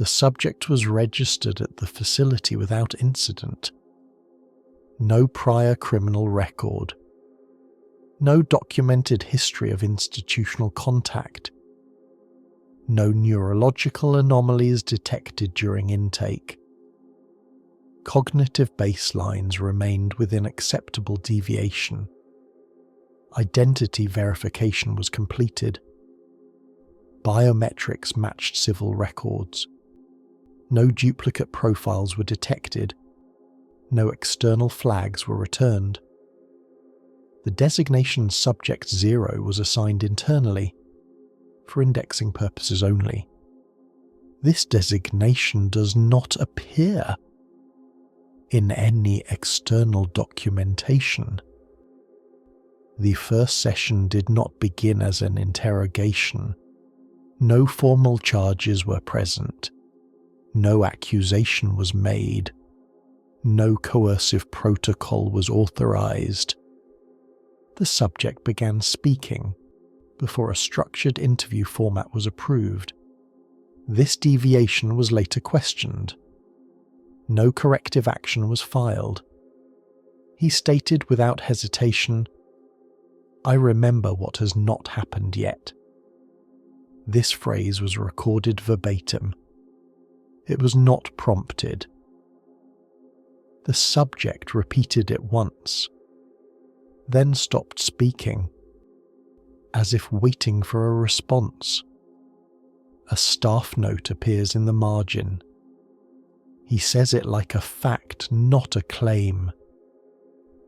The subject was registered at the facility without incident. No prior criminal record. No documented history of institutional contact. No neurological anomalies detected during intake. Cognitive baselines remained within acceptable deviation. Identity verification was completed. Biometrics matched civil records. No duplicate profiles were detected. No external flags were returned. The designation Subject 0 was assigned internally, for indexing purposes only. This designation does not appear in any external documentation. The first session did not begin as an interrogation. No formal charges were present. No accusation was made. No coercive protocol was authorized. The subject began speaking before a structured interview format was approved. This deviation was later questioned. No corrective action was filed. He stated without hesitation, "I remember what has not happened yet." This phrase was recorded verbatim. It was not prompted. The subject repeated it once, then stopped speaking, as if waiting for a response. A staff note appears in the margin. He says it like a fact, not a claim.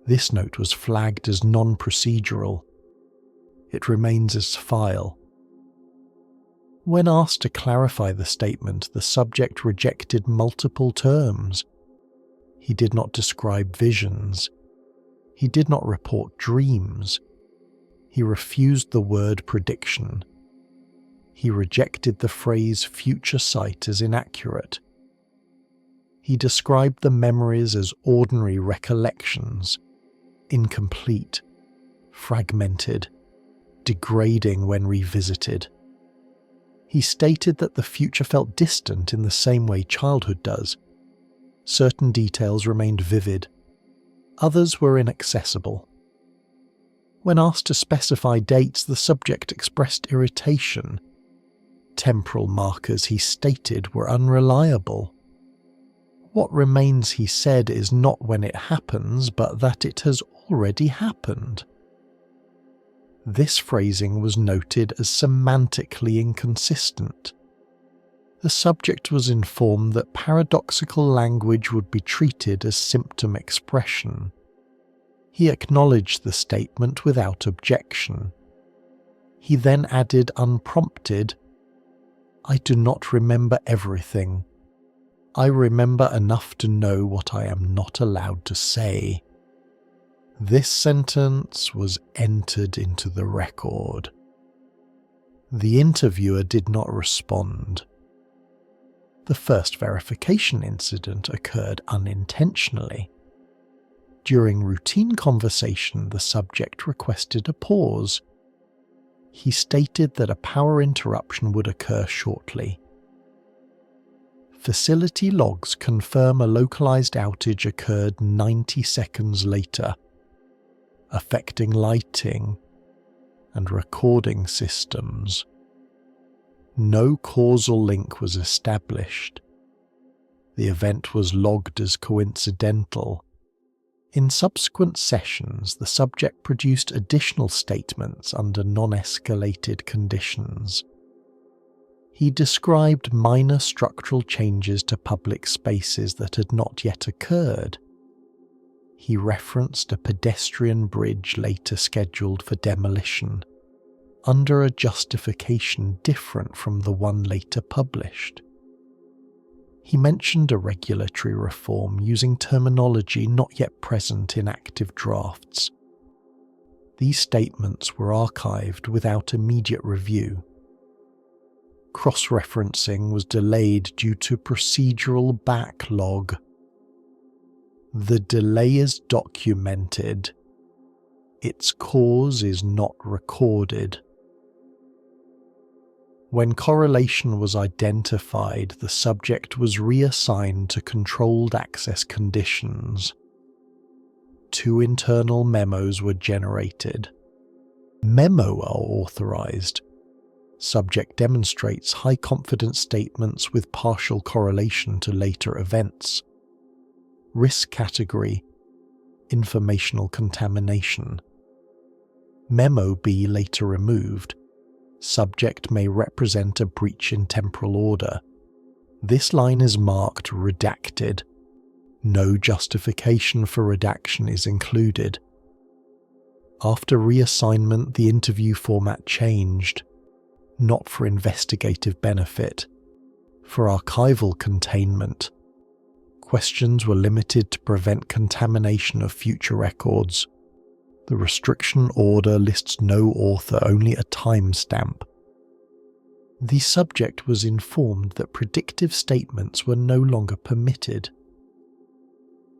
This note was flagged as non-procedural. It remains as file. When asked to clarify the statement, the subject rejected multiple terms. He did not describe visions. He did not report dreams. He refused the word prediction. He rejected the phrase future sight as inaccurate. He described the memories as ordinary recollections, incomplete, fragmented, degrading when revisited. He stated that the future felt distant in the same way childhood does. Certain details remained vivid. Others were inaccessible. When asked to specify dates, the subject expressed irritation. Temporal markers, he stated, were unreliable. What remains, he said, is not when it happens, but that it has already happened. This phrasing was noted as semantically inconsistent. The subject was informed that paradoxical language would be treated as symptom expression. He acknowledged the statement without objection. He then added unprompted, "I do not remember everything. I remember enough to know what I am not allowed to say." This sentence was entered into the record. The interviewer did not respond. The first verification incident occurred unintentionally. During routine conversation, the subject requested a pause. He stated that a power interruption would occur shortly. Facility logs confirm a localized outage occurred 90 seconds later, affecting lighting and recording systems. No causal link was established. The event was logged as coincidental. In subsequent sessions, the subject produced additional statements under non-escalated conditions. He described minor structural changes to public spaces that had not yet occurred. He referenced a pedestrian bridge later scheduled for demolition, under a justification different from the one later published. He mentioned a regulatory reform using terminology not yet present in active drafts. These statements were archived without immediate review. Cross-referencing was delayed due to procedural backlog. The delay is documented. Its cause is not recorded. When correlation was identified, the subject was reassigned to controlled access conditions. 2 internal memos were generated. Memo are authorized. Subject demonstrates high-confidence statements with partial correlation to later events. Risk category: informational contamination. Memo B later removed. Subject may represent a breach in temporal order. This line is marked redacted. No justification for redaction is included. After reassignment, the interview format changed, not for investigative benefit, for archival containment. Questions were limited to prevent contamination of future records. The restriction order lists no author, only a timestamp. The subject was informed that predictive statements were no longer permitted.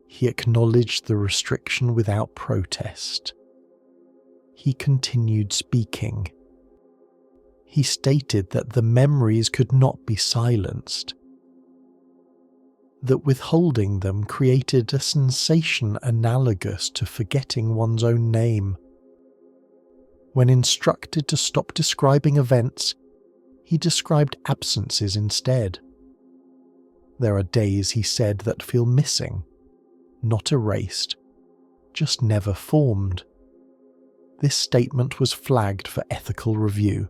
He acknowledged the restriction without protest. He continued speaking. He stated that the memories could not be silenced, that withholding them created a sensation analogous to forgetting one's own name. When instructed to stop describing events, he described absences instead. There are days, he said, that feel missing, not erased, just never formed. This statement was flagged for ethical review.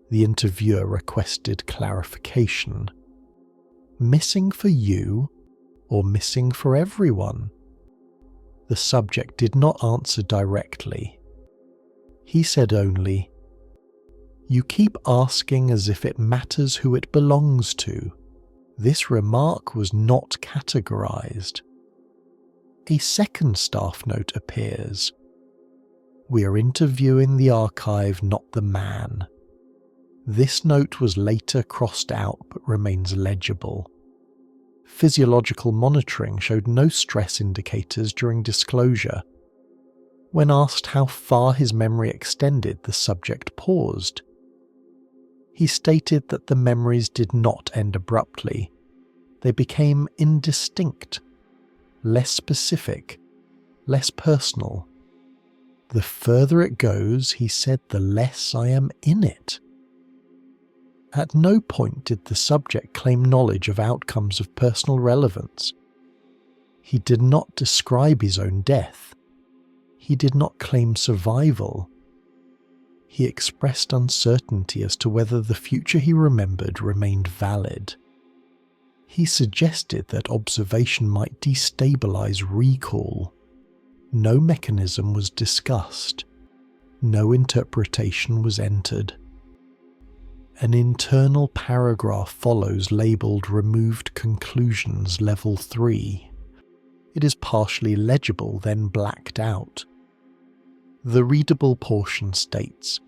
The interviewer requested clarification. Missing for you, or missing for everyone? The subject did not answer directly. He said only, "You keep asking as if it matters who it belongs to." This remark was not categorized. A second staff note appears. "We are interviewing the archive, not the man." This note was later crossed out but remains legible. Physiological monitoring showed no stress indicators during disclosure. When asked how far his memory extended, the subject paused. He stated that the memories did not end abruptly. They became indistinct, less specific, less personal. "The further it goes," he said, "the less I am in it." At no point did the subject claim knowledge of outcomes of personal relevance. He did not describe his own death. He did not claim survival. He expressed uncertainty as to whether the future he remembered remained valid. He suggested that observation might destabilize recall. No mechanism was discussed. No interpretation was entered. An internal paragraph follows labelled Removed Conclusions Level 3. It is partially legible, then blacked out. The readable portion states,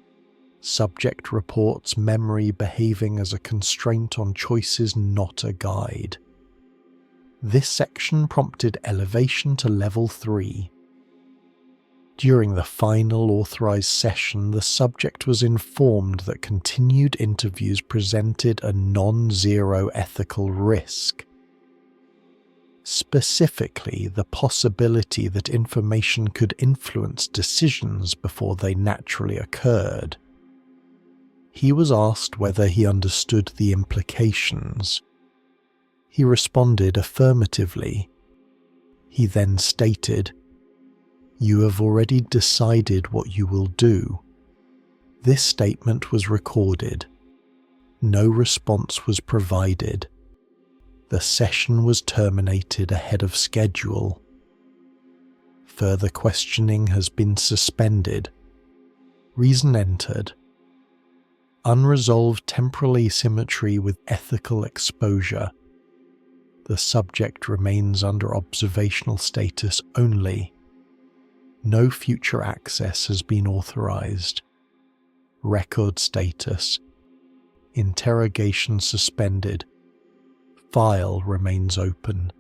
"Subject reports memory behaving as a constraint on choices, not a guide." This section prompted elevation to Level 3. During the final authorized session, the subject was informed that continued interviews presented a non-zero ethical risk. Specifically, the possibility that information could influence decisions before they naturally occurred. He was asked whether he understood the implications. He responded affirmatively. He then stated, "You have already decided what you will do." This statement was recorded. No response was provided. The session was terminated ahead of schedule. Further questioning has been suspended. Reason entered. Unresolved temporal asymmetry with ethical exposure. The subject remains under observational status only. No future access has been authorized. Record status. Interrogation suspended. File remains open.